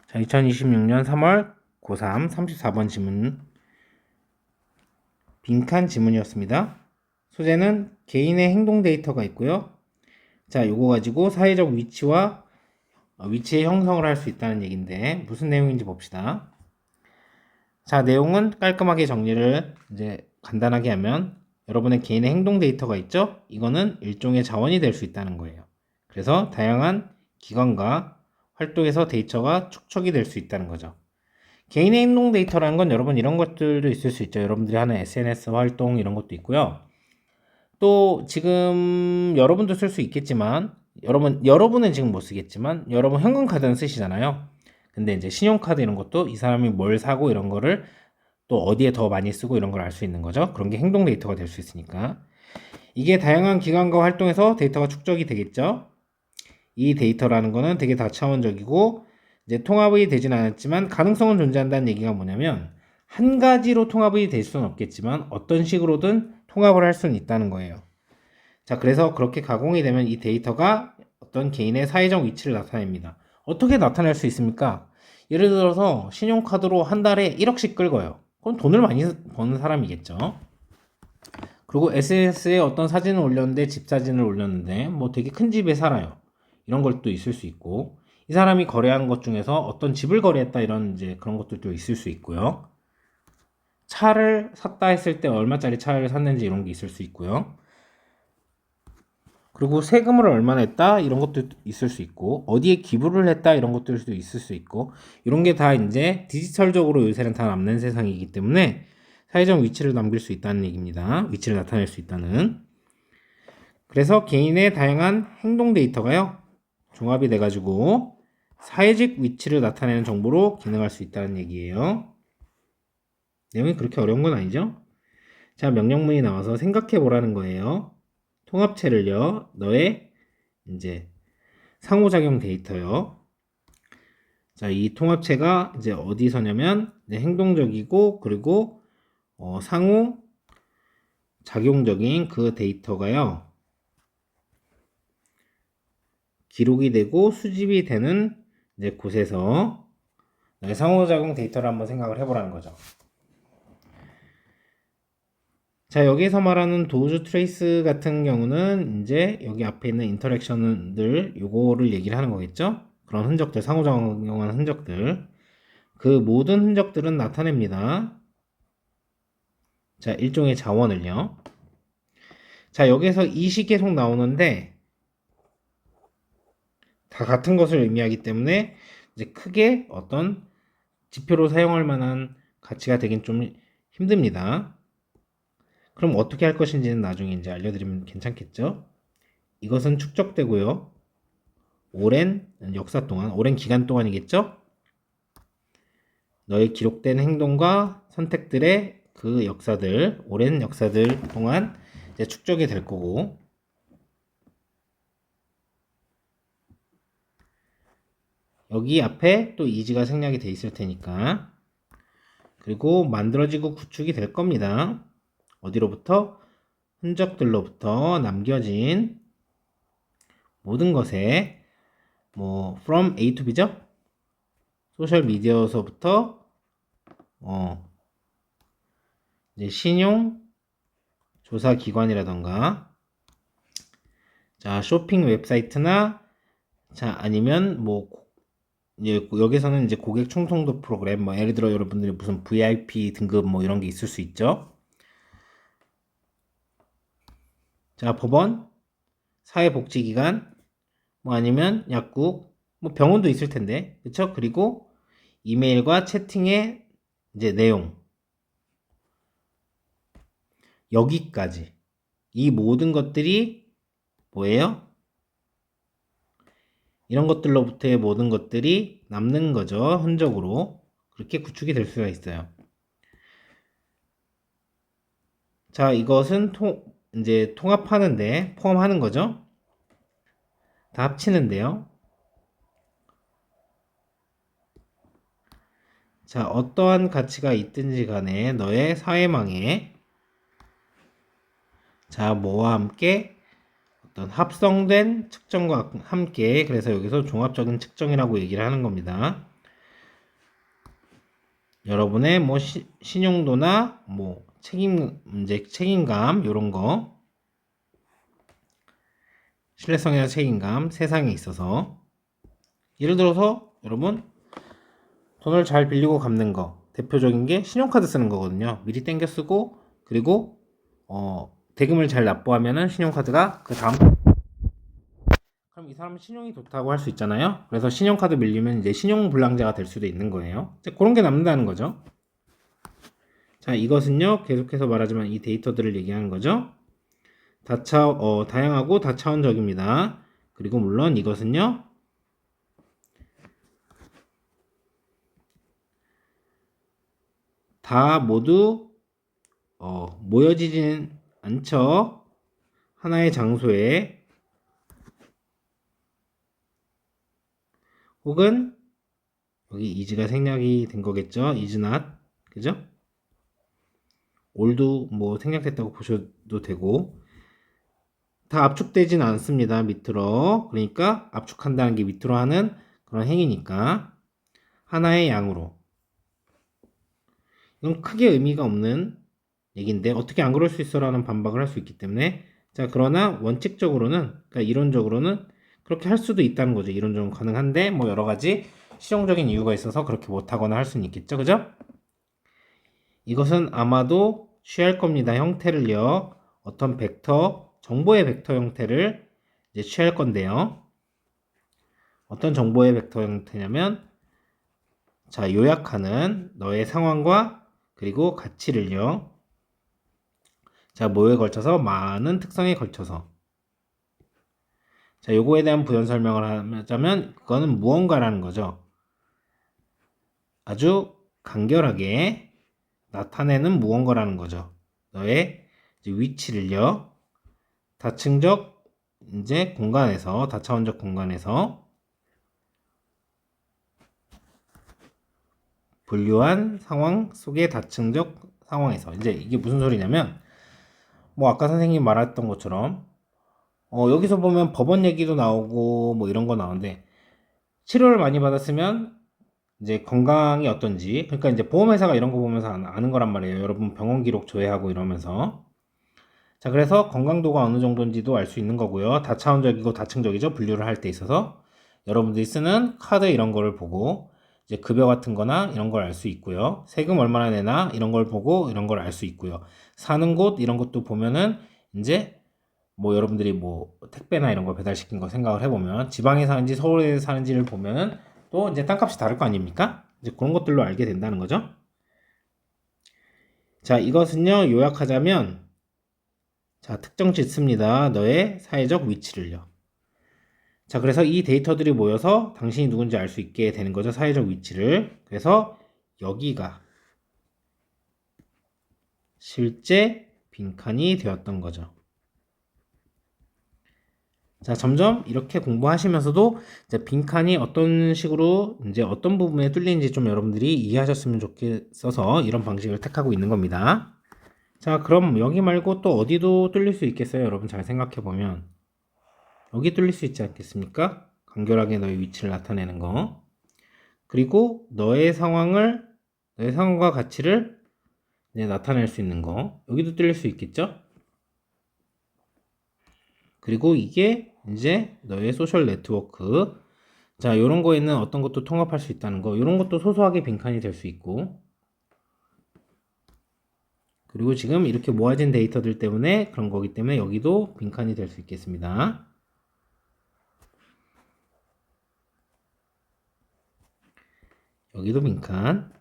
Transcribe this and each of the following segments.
자, 2026년 3월 고3 34번 지문, 빈칸 지문이었습니다. 소재는 개인의 행동 데이터가 있고요. 자, 요거 가지고 사회적 위치와 위치의 형성을 할 수 있다는 얘기인데 무슨 내용인지 봅시다. 자, 내용은 깔끔하게 정리를 이제 간단하게 하면 여러분의 개인의 행동 데이터가 있죠? 이거는 일종의 자원이 될 수 있다는 거예요. 그래서 다양한 기관과 활동에서 데이터가 축적이 될 수 있다는 거죠. 개인의 행동 데이터라는 건 여러분 이런 것들도 있을 수 있죠. 여러분들이 하는 SNS 활동 이런 것도 있고요. 또 지금 여러분도 쓸 수 있겠지만 여러분은 지금 못 쓰겠지만 여러분 현금카드는 쓰시잖아요. 근데 이제 신용카드 이런 것도 이 사람이 뭘 사고 이런 거를 또 어디에 더 많이 쓰고 이런 걸 알 수 있는 거죠. 그런 게 행동 데이터가 될 수 있으니까. 이게 다양한 기관과 활동에서 데이터가 축적이 되겠죠. 이 데이터라는 거는 되게 다차원적이고 이제 통합이 되진 않았지만 가능성은 존재한다는 얘기가 뭐냐면 한 가지로 통합이 될 수는 없겠지만 어떤 식으로든 통합을 할 수는 있다는 거예요. 자, 그래서 그렇게 가공이 되면 이 데이터가 어떤 개인의 사회적 위치를 나타냅니다. 어떻게 나타낼 수 있습니까? 예를 들어서 신용카드로 한 달에 1억씩 긁어요. 그럼 돈을 많이 버는 사람이겠죠. 그리고 SNS에 어떤 사진을 올렸는데 집 사진을 올렸는데 뭐 되게 큰 집에 살아요. 이런 것도 있을 수 있고 이 사람이 거래한 것 중에서 어떤 집을 거래했다 이런 이제 그런 것들도 있을 수 있고요. 차를 샀다 했을 때 얼마짜리 차를 샀는지 이런 게 있을 수 있고요. 그리고 세금을 얼마나 했다 이런 것도 있을 수 있고 어디에 기부를 했다 이런 것들도 있을 수 있고 이런 게 다 이제 디지털적으로 요새는 다 남는 세상이기 때문에 사회적 위치를 남길 수 있다는 얘기입니다. 위치를 나타낼 수 있다는. 그래서 개인의 다양한 행동 데이터가요 종합이 돼가지고 사회적 위치를 나타내는 정보로 기능할 수 있다는 얘기예요. 내용이 그렇게 어려운 건 아니죠? 자, 명령문이 나와서 생각해 보라는 거예요. 통합체를요, 너의 이제 상호작용 데이터요. 자, 이 통합체가 이제 어디서냐면 이제 행동적이고 그리고 상호 작용적인 그 데이터가요. 기록이 되고 수집이 되는 이제 곳에서 너의 상호작용 데이터를 한번 생각을 해보라는 거죠. 자, 여기서 말하는 도즈 트레이스 같은 경우는 이제 여기 앞에 있는 인터랙션들 요거를 얘기를 하는 거겠죠? 그런 흔적들, 상호작용하는 흔적들. 그 모든 흔적들은 나타냅니다. 자, 일종의 자원을요. 자, 여기서 이시 계속 나오는데 다 같은 것을 의미하기 때문에 이제 크게 어떤 지표로 사용할 만한 가치가 되긴 좀 힘듭니다. 그럼 어떻게 할 것인지는 나중에 이제 알려드리면 괜찮겠죠? 이것은 축적되고요. 오랜 역사 동안, 오랜 기간 동안이겠죠? 너의 기록된 행동과 선택들의 그 역사들, 오랜 역사들 동안 이제 축적이 될 거고, 여기 앞에 또 이지가 생략이 돼 있을 테니까, 그리고 만들어지고 구축이 될 겁니다. 어디로부터? 흔적들로부터 남겨진 모든 것에 뭐 from A to B죠? 소셜 미디어서부터 이제 신용 조사 기관이라던가 자 쇼핑 웹사이트나 자 아니면 뭐 이제 여기서는 이제 고객 충성도 프로그램 뭐 예를 들어 여러분들이 무슨 VIP 등급 뭐 이런 게 있을 수 있죠. 자 법원, 사회복지기관 뭐 아니면 약국 뭐 병원도 있을 텐데 그쵸? 그리고 이메일과 채팅의 이제 내용 여기까지 이 모든 것들이 뭐예요? 이런 것들로부터의 모든 것들이 남는 거죠. 흔적으로. 그렇게 구축이 될 수가 있어요. 자, 이것은 이제 통합하는데 포함하는 거죠. 다 합치는데요. 자, 어떠한 가치가 있든지 간에 너의 사회망에 자, 뭐와 함께 어떤 합성된 측정과 함께 그래서 여기서 종합적인 측정이라고 얘기를 하는 겁니다. 여러분의 뭐 신용도나 뭐 책임감 요런 거, 신뢰성이나 책임감, 세상에 있어서 예를 들어서 여러분 돈을 잘 빌리고 갚는 거 대표적인 게 신용카드 쓰는 거거든요. 미리 땡겨 쓰고 그리고 대금을 잘 납부하면은 신용카드가 그 다음 그럼 이 사람은 신용이 좋다고 할 수 있잖아요. 그래서 신용카드 밀리면 이제 신용불량자가 될 수도 있는 거예요. 이제 그런 게 남는다는 거죠. 자, 이것은요 계속해서 말하지만 이 데이터들을 얘기하는 거죠. 다양하고 다차원적입니다. 그리고 물론 이것은요 다 모두 모여지진 않죠. 하나의 장소에 혹은 여기 is가 생략이 된 거겠죠. is not 그죠? all도 뭐 생략됐다고 보셔도 되고 다 압축되진 않습니다. 밑으로 그러니까 압축한다는 게 밑으로 하는 그런 행위니까 하나의 양으로 이건 크게 의미가 없는 얘기인데 어떻게 안 그럴 수 있어 라는 반박을 할 수 있기 때문에 자 그러나 원칙적으로는 그러니까 이론적으로는 그렇게 할 수도 있다는 거죠. 이론적으로 가능한데 뭐 여러 가지 실용적인 이유가 있어서 그렇게 못하거나 할 수는 있겠죠. 그죠? 이것은 아마도 취할 겁니다. 형태를요. 어떤 벡터, 정보의 벡터 형태를 이제 취할 건데요. 어떤 정보의 벡터 형태냐면 자 요약하는 너의 상황과 그리고 가치를요. 자 뭐에 걸쳐서 많은 특성에 걸쳐서 자 요거에 대한 부연 설명을 하자면 그거는 무언가라는 거죠. 아주 간결하게 나타내는 무언가라는 거죠. 너의 위치를요. 다층적 이제 공간에서 다차원적 공간에서 분류한 상황 속의 다층적 상황에서 이제 이게 무슨 소리냐면 뭐 아까 선생님이 말했던 것처럼 여기서 보면 법원 얘기도 나오고 뭐 이런 거 나오는데 치료를 많이 받았으면 이제 건강이 어떤지 그러니까 이제 보험회사가 이런 거 보면서 아는 거란 말이에요. 여러분 병원 기록 조회하고 이러면서 자 그래서 건강도가 어느 정도인지도 알 수 있는 거고요. 다차원적이고 다층적이죠. 분류를 할 때 있어서 여러분들이 쓰는 카드 이런 거를 보고 이제 급여 같은 거나 이런 걸 알 수 있고요. 세금 얼마나 내나 이런 걸 보고 이런 걸 알 수 있고요. 사는 곳 이런 것도 보면은 이제 뭐 여러분들이 뭐 택배나 이런 거 배달시킨 거 생각을 해보면 지방에 사는지 서울에 사는지를 보면은 또 이제 땅값이 다를 거 아닙니까? 이제 그런 것들로 알게 된다는 거죠. 자 이것은요 요약하자면 자 특정 짓습니다. 너의 사회적 위치를요. 자 그래서 이 데이터들이 모여서 당신이 누군지 알 수 있게 되는 거죠. 사회적 위치를. 그래서 여기가 실제 빈칸이 되었던 거죠. 자, 점점 이렇게 공부하시면서도 이제 빈칸이 어떤 식으로 이제 어떤 부분에 뚫리는지 좀 여러분들이 이해하셨으면 좋겠어서 이런 방식을 택하고 있는 겁니다. 자, 그럼 여기 말고 또 어디도 뚫릴 수 있겠어요? 여러분 잘 생각해 보면 여기 뚫릴 수 있지 않겠습니까? 간결하게 너의 위치를 나타내는 거. 그리고 너의 상황과 가치를 이제 나타낼 수 있는 거. 여기도 뚫릴 수 있겠죠? 그리고 이게 이제 너의 소셜 네트워크. 자, 이런 거에는 어떤 것도 통합할 수 있다는 거. 이런 것도 소소하게 빈칸이 될 수 있고. 그리고 지금 이렇게 모아진 데이터들 때문에 그런 거기 때문에 여기도 빈칸이 될 수 있겠습니다. 여기도 빈칸.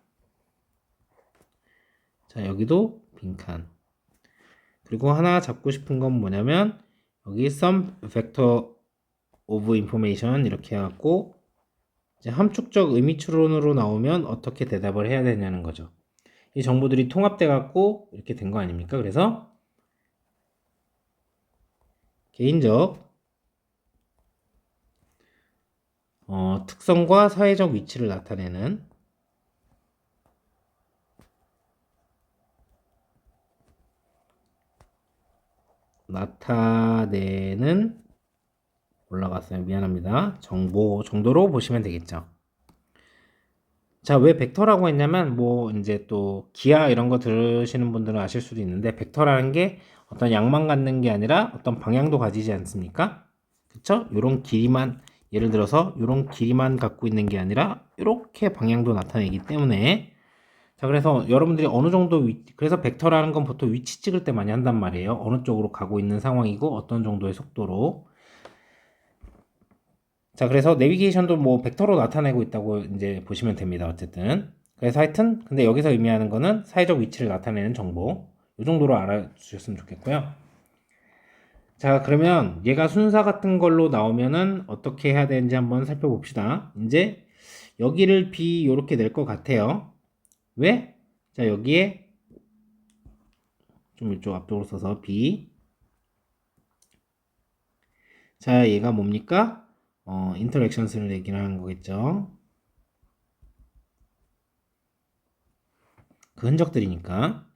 자, 여기도 빈칸. 그리고 하나 잡고 싶은 건 뭐냐면 여기 some vector of information 이렇게 해갖고 이제 함축적 의미 추론으로 나오면 어떻게 대답을 해야 되냐는 거죠. 이 정보들이 통합돼 갖고 이렇게 된 거 아닙니까? 그래서 개인적 특성과 사회적 위치를 나타내는 올라갔어요. 미안합니다. 정보 정도로 보시면 되겠죠. 자, 왜 벡터라고 했냐면 뭐 이제 또 기하 이런 거 들으시는 분들은 아실 수도 있는데 벡터라는 게 어떤 양만 갖는 게 아니라 어떤 방향도 가지지 않습니까? 그쵸? 요런 길이만 예를 들어서 요런 길이만 갖고 있는 게 아니라 이렇게 방향도 나타내기 때문에 자, 그래서 여러분들이 어느 정도 그래서 벡터라는 건 보통 위치 찍을 때 많이 한단 말이에요. 어느 쪽으로 가고 있는 상황이고 어떤 정도의 속도로. 자, 그래서 내비게이션도 뭐 벡터로 나타내고 있다고 이제 보시면 됩니다. 어쨌든. 그래서 하여튼 근데 여기서 의미하는 거는 사회적 위치를 나타내는 정보. 이 정도로 알아주셨으면 좋겠고요. 자, 그러면 얘가 순사 같은 걸로 나오면은 어떻게 해야 되는지 한번 살펴봅시다. 이제 여기를 B 이렇게 낼 것 같아요. 왜? 자, 여기에 좀 이쪽 앞쪽으로 써서 B. 자, 얘가 뭡니까? 인터랙션스를 얘기를 하는 거겠죠. 그 흔적들이니까.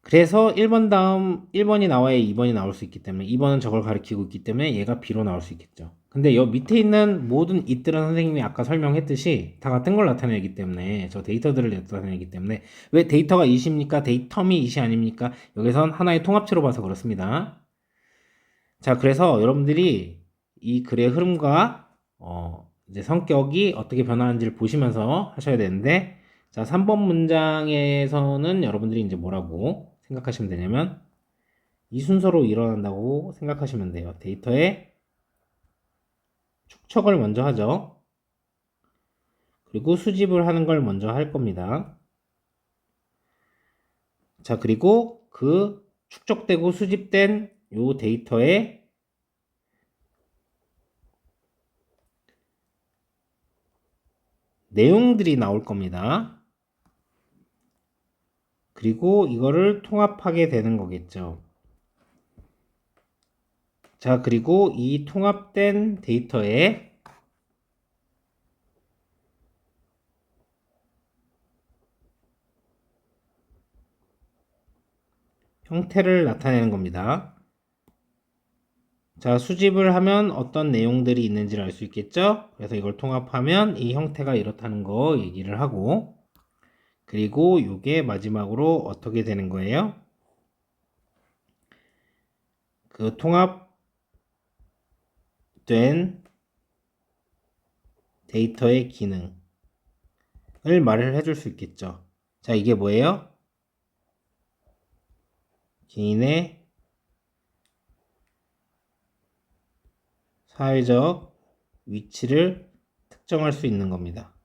그래서 1번 다음 1번이 나와야 2번이 나올 수 있기 때문에 2번은 저걸 가리키고 있기 때문에 얘가 B로 나올 수 있겠죠. 근데 여 밑에 있는 모든 it들은 선생님이 아까 설명했듯이 다 같은 걸 나타내기 때문에 저 데이터들을 나타내기 때문에 왜 데이터가 it입니까? 데이텀이 it이 아닙니까? 여기선 하나의 통합체로 봐서 그렇습니다. 자, 그래서 여러분들이 이 글의 흐름과 이제 성격이 어떻게 변하는지를 보시면서 하셔야 되는데 자, 3번 문장에서는 여러분들이 이제 뭐라고 생각하시면 되냐면 이 순서로 일어난다고 생각하시면 돼요. 데이터의 축적을 먼저 하죠. 그리고 수집을 하는 걸 먼저 할 겁니다. 자, 그리고 그 축적되고 수집된 요 데이터의 내용들이 나올 겁니다. 그리고 이거를 통합하게 되는 거겠죠. 자, 그리고 이 통합된 데이터의 형태를 나타내는 겁니다. 자, 수집을 하면 어떤 내용들이 있는지를 알 수 있겠죠? 그래서 이걸 통합하면 이 형태가 이렇다는 거 얘기를 하고, 그리고 이게 마지막으로 어떻게 되는 거예요? 그 통합된 데이터의 기능을 말을 해줄 수 있겠죠. 자, 이게 뭐예요? 개인의 사회적 위치를 특정할 수 있는 겁니다.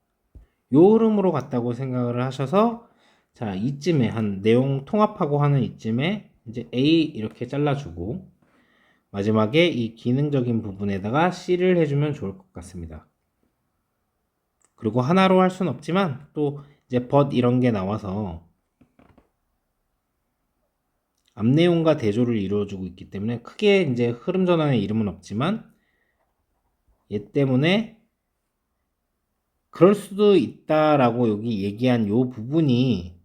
요 흐름으로 갔다고 생각을 하셔서 자, 이쯤에 한 내용 통합하고 하는 이쯤에 이제 A 이렇게 잘라주고 마지막에 이 기능적인 부분에다가 C를 해주면 좋을 것 같습니다. 그리고 하나로 할 수는 없지만 또 이제 but 이런 게 나와서 앞내용과 대조를 이루어주고 있기 때문에 크게 이제 흐름 전환의 이름은 없지만 얘 때문에 그럴 수도 있다라고 여기 얘기한 요 부분이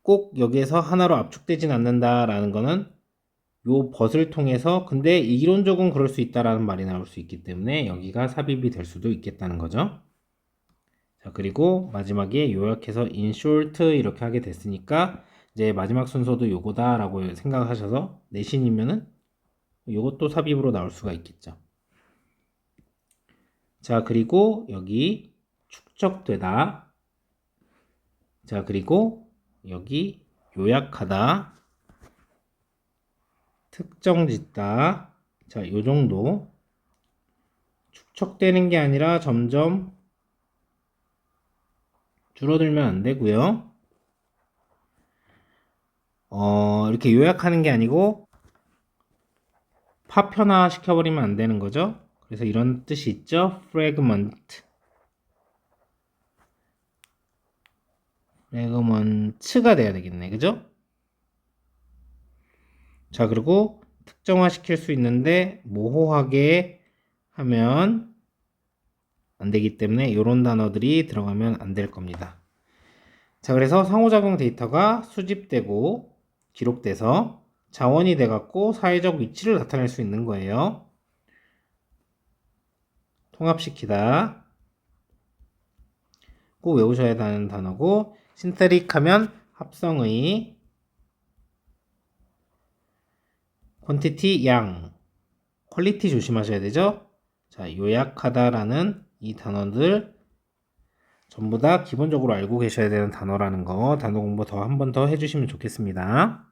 꼭 여기에서 하나로 압축되진 않는다라는 거는 요 벗을 통해서 근데 이론적으로 그럴 수 있다라는 말이 나올 수 있기 때문에 여기가 삽입이 될 수도 있겠다는 거죠. 자, 그리고 마지막에 요약해서 in short 이렇게 하게 됐으니까 이제 마지막 순서도 요거다라고 생각하셔서 내신이면은 요것도 삽입으로 나올 수가 있겠죠. 자, 그리고 여기 축적되다. 자, 그리고 여기 요약하다. 특정 짓다. 자, 요 정도. 축적되는 게 아니라 점점 줄어들면 안 되고요. 이렇게 요약하는 게 아니고 파편화 시켜버리면 안 되는 거죠. 그래서 이런 뜻이 있죠. 프래그먼트가 돼야 되겠네. 그죠? 자, 그리고 특정화 시킬 수 있는데 모호하게 하면 안 되기 때문에 이런 단어들이 들어가면 안 될 겁니다. 자, 그래서 상호작용 데이터가 수집되고 기록돼서 자원이 돼갖고 사회적 위치를 나타낼 수 있는 거예요. 통합시키다. 꼭 외우셔야 하는 단어고, 신테릭 하면 합성의, 퀀티티 양, 퀄리티 조심하셔야 되죠. 자, 요약하다라는 이 단어들 전부 다 기본적으로 알고 계셔야 되는 단어라는 거, 단어 공부 더 한 번 더 해주시면 좋겠습니다.